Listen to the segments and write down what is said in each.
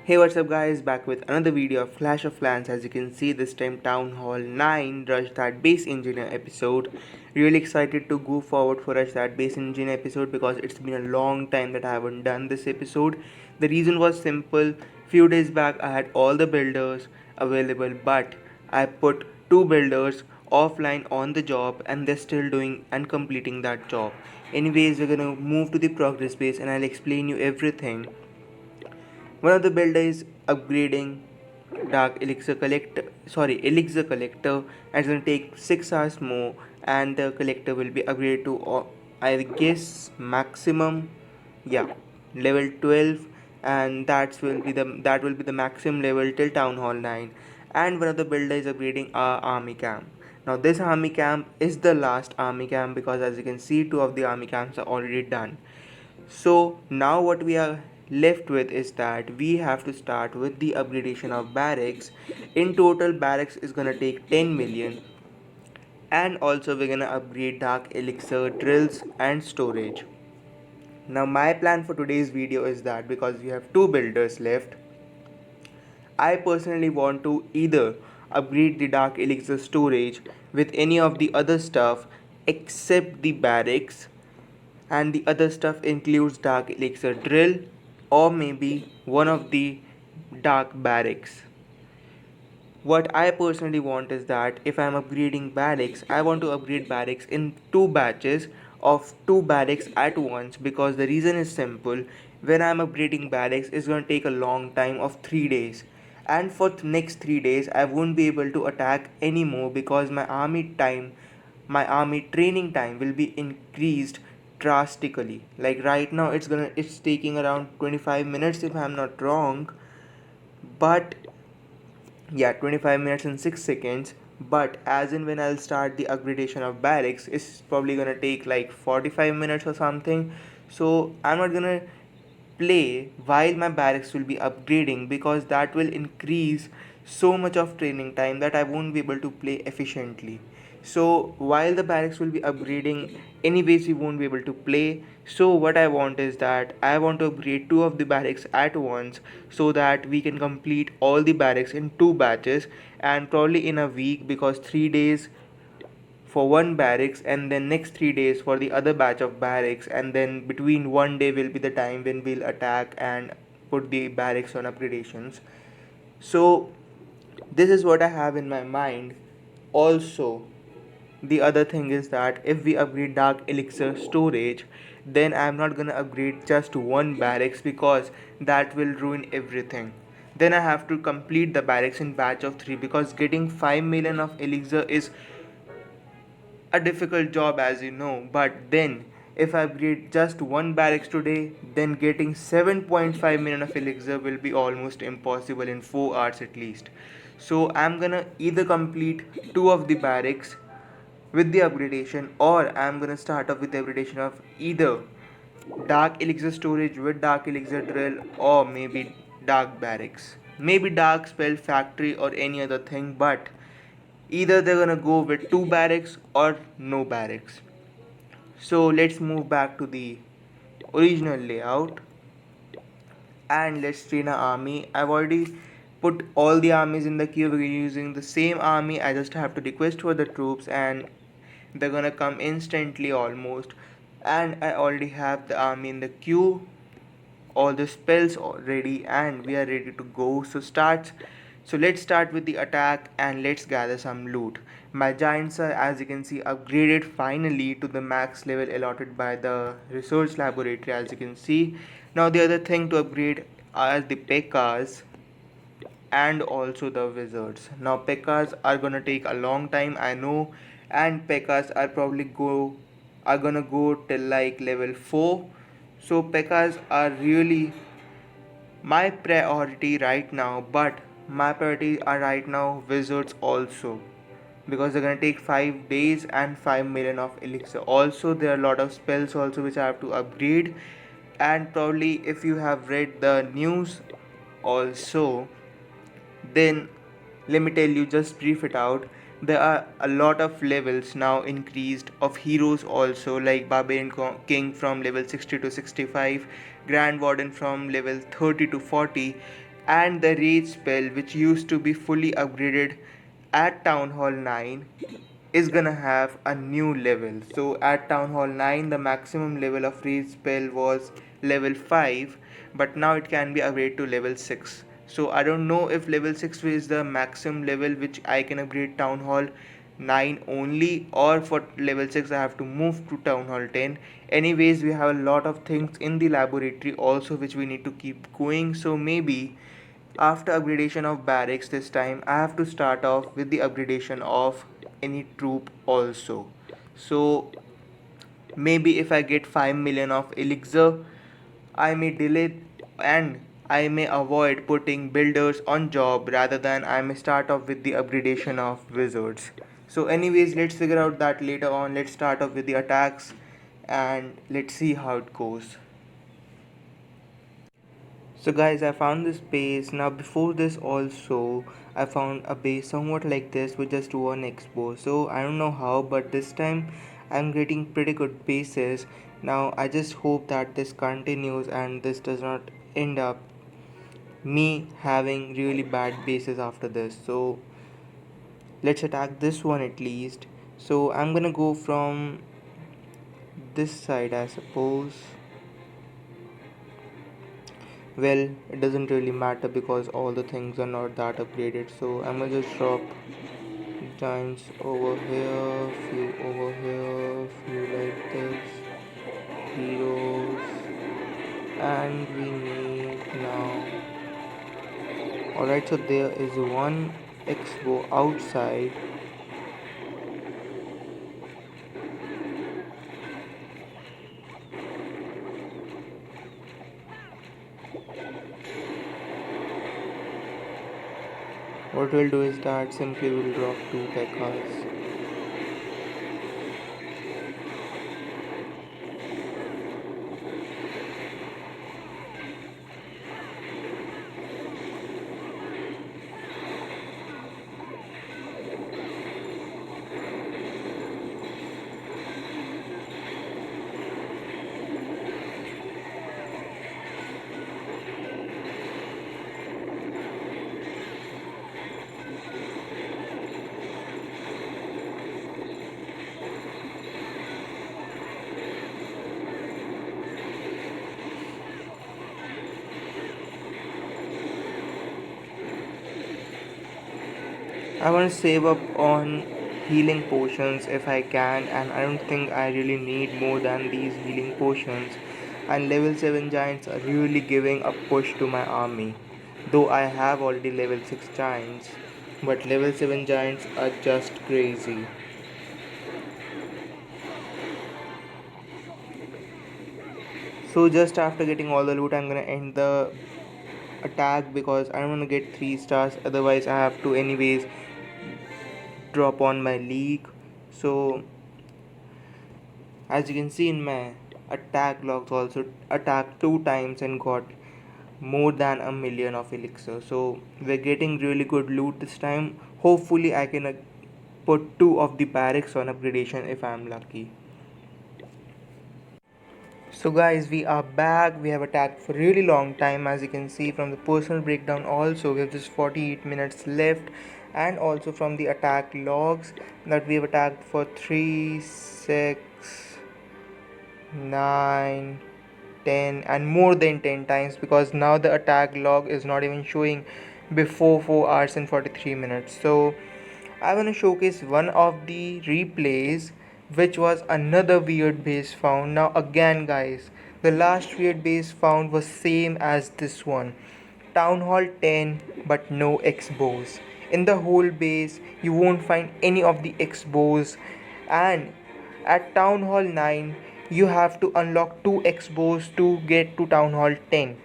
Hey, what's up guys, back with another video of Clash of Clans. As you can see, this time Town Hall 9 Rush That Base Engineer episode. Really excited to go forward for Rush That Base Engineer episode because it's been a long time that I haven't done this episode. The reason was simple. Few days back I had all the builders available, but I put 2 builders offline on the job and they're still doing and completing that job. Anyways, we're gonna move to the progress base and I'll explain you everything. One of the builder is upgrading elixir collector, and it's gonna take 6 hours more, and the collector will be upgraded to I guess maximum, yeah, level 12, and that will be the maximum level till town hall 9. And one of the builder is upgrading our army camp. Now this army camp is the last army camp because as you can see, 2 of the army camps are already done. So now what we are left with is that we have to start with the upgradation of barracks. In total, barracks is gonna take 10 million, and also we're gonna upgrade dark elixir, drills, and storage. Now my plan for today's video is that because we have 2 builders left, I personally want to either upgrade the dark elixir storage with any of the other stuff except the barracks, and the other stuff includes dark elixir drill or maybe one of the dark barracks. What I personally want is that if I'm upgrading barracks, I want to upgrade barracks in 2 batches of 2 barracks at once, because the reason is simple. When I'm upgrading barracks, it's going to take a long time of 3 days, and for the next 3 days I won't be able to attack anymore because my army training time will be increased drastically. Like right now it's taking around 25 minutes if I'm not wrong, but yeah, 25 minutes and 6 seconds. But as in when I'll start the upgradation of barracks, it's probably gonna take like 45 minutes or something. So I'm not gonna play while my barracks will be upgrading because that will increase so much of training time that I won't be able to play efficiently. So while the barracks will be upgrading, anyways we won't be able to play. So what I want is that I want to upgrade 2 of the barracks at once so that we can complete all the barracks in 2 batches, and probably in a week, because 3 days for one barracks and then next 3 days for the other batch of barracks, and then between one day will be the time when we'll attack and put the barracks on upgradations. So this is what I have in my mind. Also, the other thing is that if we upgrade dark elixir storage, then I'm not gonna upgrade just one barracks because that will ruin everything. Then I have to complete the barracks in batch of 3 because getting 5 million of elixir is a difficult job, as you know. But then if I upgrade just one barracks today, then getting 7.5 million of elixir will be almost impossible in 4 hours at least. So I'm gonna either complete 2 of the barracks with the upgradation, or I'm gonna start off with the upgradation of either dark elixir storage with dark elixir drill, or maybe dark barracks, maybe dark spell factory or any other thing. But either they're gonna go with 2 barracks or no barracks. So let's move back to the original layout and let's train our army. I've already put all the armies in the queue. We're using the same army. I just have to request for the troops and they're gonna come instantly almost. And I already have the army in the queue, all the spells ready, and we are ready to go. So let's start with the attack and let's gather some loot. My giants are, as you can see, upgraded finally to the max level allotted by the research laboratory, as you can see. Now the other thing to upgrade are the pekkas and also the wizards. Now pekkas are gonna take a long time, I know, and pekkas are gonna go till like level 4. So pekkas are really my priority right now, but my priority are right now wizards also, because they're gonna take 5 days and 5 million of elixir. Also there are a lot of spells also which I have to upgrade, and probably if you have read the news also, then let me tell you, just brief it out. There are a lot of levels now increased of heroes also, like Barbarian King from level 60 to 65, Grand Warden from level 30 to 40, and the rage spell, which used to be fully upgraded at Town Hall 9, is gonna have a new level. So at Town Hall 9, the maximum level of rage spell was level 5, but now it can be upgraded to level 6. So I don't know if level 6 is the maximum level which I can upgrade Town Hall 9 only, or for level 6 I have to move to Town Hall 10. Anyways, we have a lot of things in the laboratory also which we need to keep going, so maybe after upgradation of barracks this time I have to start off with the upgradation of any troop also. So maybe if I get 5 million of elixir, I may delay and I may avoid putting builders on job, rather than I may start off with the upgradation of wizards. So anyways, let's figure out that later on. Let's start off with the attacks and let's see how it goes. So guys, I found this base. Now before this also, I found a base somewhat like this with just one expo. So I don't know how, but this time I'm getting pretty good bases. Now I just hope that this continues and this does not end up me having really bad bases after this. So let's attack this one at least. So I'm gonna go from this side, I suppose. Well, it doesn't really matter because all the things are not that upgraded, so I'm gonna just drop giants over here, few over here, few like this, heroes, and we need now. Alright, so there is one expo outside. What we'll do is that simply we'll drop two pekkas. I want to save up on healing potions if I can, and I don't think I really need more than these healing potions. And level 7 giants are really giving a push to my army. Though I have already level 6 giants, but level 7 giants are just crazy. So just after getting all the loot, I'm gonna end the attack because I don't want to get 3 stars, otherwise I have to anyways drop on my league. So as you can see in my attack logs, also attacked 2 times and got more than a million of elixir. So we're getting really good loot this time. Hopefully I can put 2 of the barracks on upgradation if I'm lucky. So guys, we are back. We have attacked for a really long time, as you can see from the personal breakdown. Also, we have just 48 minutes left, and also from the attack logs that we have attacked for 3, 6, 9, 10 and more than 10 times, because now the attack log is not even showing before 4 hours and 43 minutes. So I want to showcase one of the replays, which was another weird base found. Now again guys, the last weird base found was same as this one. Town Hall 10 but no expos. In the whole base you won't find any of the expos, and at Town Hall 9 you have to unlock 2 expos to get to Town Hall 10.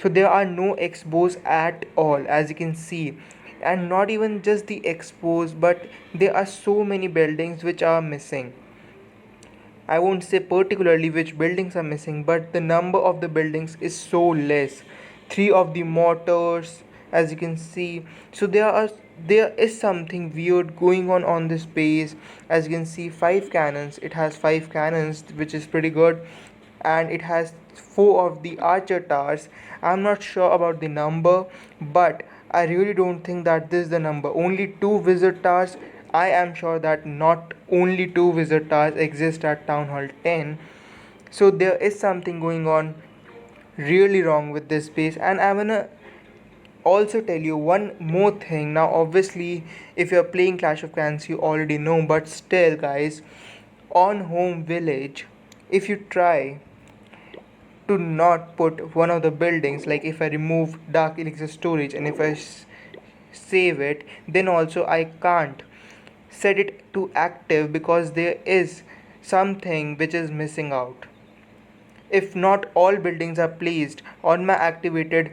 So there are no expos at all, as you can see, and not even just the expos, but there are so many buildings which are missing. I won't say particularly which buildings are missing, but the number of the buildings is so less. 3 of the mortars, as you can see. So there is something weird going on this base. As you can see, 5 cannons. It has 5 cannons, which is pretty good. and it has 4 of the archer towers. I'm not sure about the number, but I really don't think that this is the number. Only 2 wizard towers. I am sure that not only 2 wizard towers exist at Town Hall 10. So there is something going on really wrong with this base, and I'm gonna also tell you one more thing. Now obviously if you're playing Clash of Clans you already know, but still guys, on home village, if you try to not put one of the buildings, like if I remove dark elixir storage and if I save it, then also I can't set it to active because there is something which is missing out. If not all buildings are placed on my activated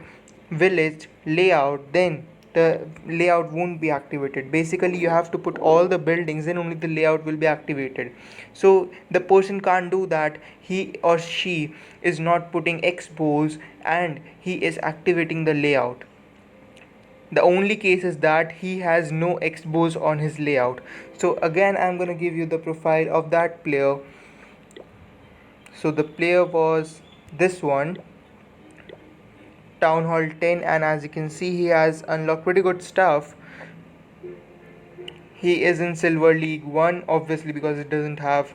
village layout, then the layout won't be activated. Basically you have to put all the buildings, then only the layout will be activated. So the person can't do that. He or she is not putting expos and he is activating the layout. The only case is that he has no expos on his layout. So again I'm going to give you the profile of that player. So the player was this one, Town Hall 10, and as you can see he has unlocked pretty good stuff. He is in Silver League 1 obviously because it doesn't have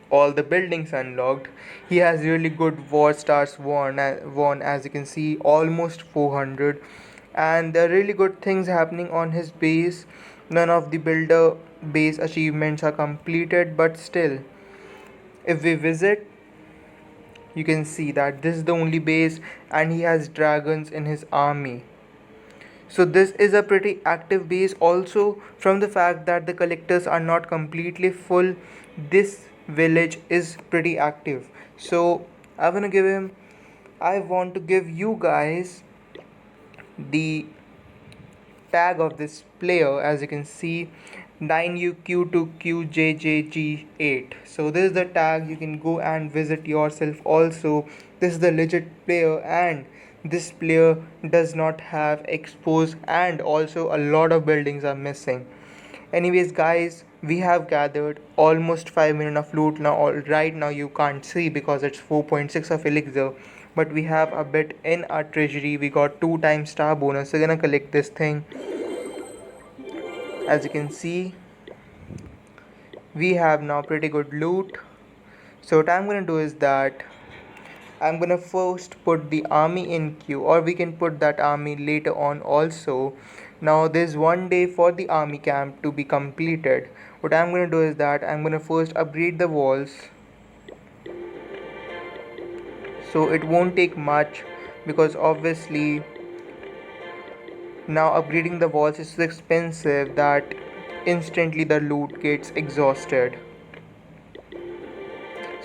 all the buildings unlocked. He has really good war stars won, as you can see, almost 400, and there are really good things happening on his base. None of the builder base achievements are completed, but still if we visit you can see that this is the only base and he has dragons in his army. So this is a pretty active base. Also from the fact that the collectors are not completely full, this village is pretty active. So I want to give you guys the tag of this player. As you can see, 9UQ2QJJG8. So this is the tag. You can go and visit yourself also. This is the legit player, and this player does not have expos, and also a lot of buildings are missing. Anyways guys, we have gathered almost 5 million of loot now. Right now you can't see because it's 4.6 of elixir, but we have a bit in our treasury. We got 2 times star bonus. We're gonna collect this thing. As you can see, we have now pretty good loot. So what I'm gonna do is that I'm gonna first put the army in queue, or we can put that army later on also. Now there's one day for the army camp to be completed. What I'm gonna do is that I'm gonna first upgrade the walls, so it won't take much, because obviously now upgrading the walls is so expensive that instantly the loot gets exhausted.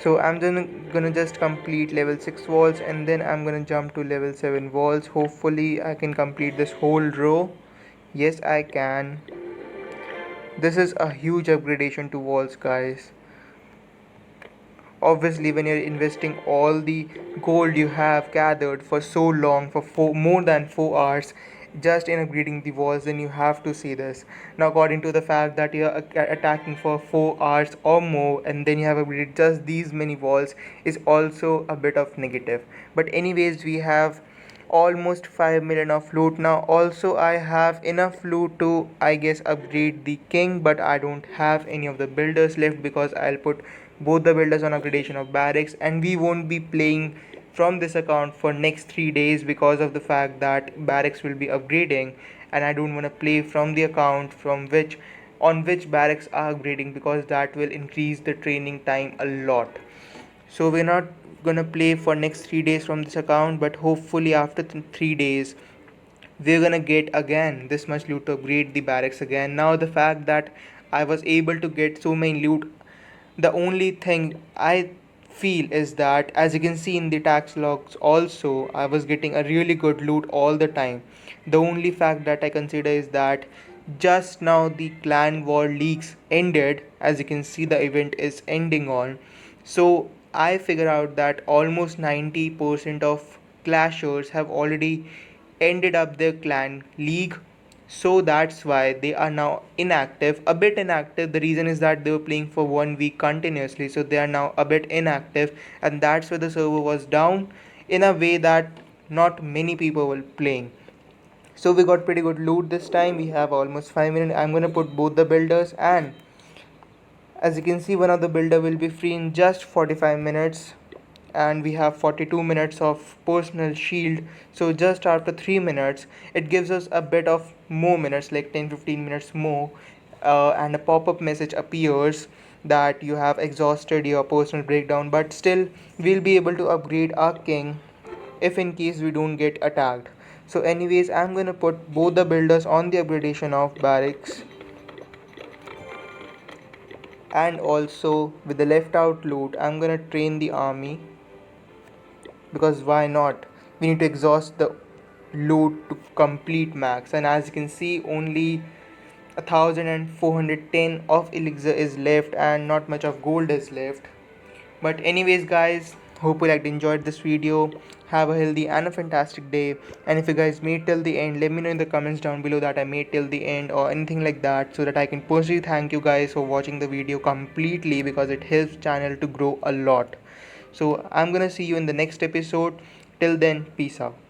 So I'm gonna just complete level 6 walls, and then I'm gonna jump to level 7 walls. Hopefully I can complete this whole row. Yes, I can. This is a huge upgradation to walls, guys. Obviously when you're investing all the gold you have gathered for so long, for more than 4 hours, just in upgrading the walls, then you have to see this. Now according to the fact that you're attacking for 4 hours or more, and then you have upgraded just these many walls, is also a bit of negative. But anyways, we have almost 5 million of loot now. Also I have enough loot to, I guess, upgrade the king, but I don't have any of the builders left because I'll put both the builders on upgradation of barracks, and we won't be playing from this account for next 3 days because of the fact that barracks will be upgrading, and I don't want to play from the account on which barracks are upgrading, because that will increase the training time a lot. So we're not gonna play for next 3 days from this account, but hopefully after 3 days we're gonna get again this much loot to upgrade the barracks again. Now the fact that I was able to get so many loot, the only thing I feel is that, as you can see in the tax logs also, I was getting a really good loot all the time. The only fact that I consider is that just now the clan war leaks ended. As you can see, the event is ending on, so I figure out that almost 90% of clashers have already ended up their clan league, So that's why they are now inactive, a bit inactive. The reason is that they were playing for 1 week continuously, so they are now a bit inactive, and that's why the server was down in a way that not many people were playing. So we got pretty good loot this time. We have almost 5 minutes. I'm gonna put both the builders, and as you can see, one of the builder will be free in just 45 minutes, and we have 42 minutes of personal shield. So just after 3 minutes it gives us a bit of more minutes, like 10-15 minutes more, and a pop-up message appears that you have exhausted your personal breakdown, but still we'll be able to upgrade our king if in case we don't get attacked. So anyways, I'm gonna put both the builders on the upgradation of barracks, and also with the left out loot I'm gonna train the army, because why not? We need to exhaust the loot to complete max, and as you can see, only 1410 of elixir is left and not much of gold is left. But anyways guys, hope you liked enjoyed this video. Have a healthy and a fantastic day, and if you guys made till the end, let me know in the comments down below that I made till the end or anything like that, so that I can personally thank you guys for watching the video completely, because it helps channel to grow a lot. So I'm gonna see you in the next episode. Till then, peace out.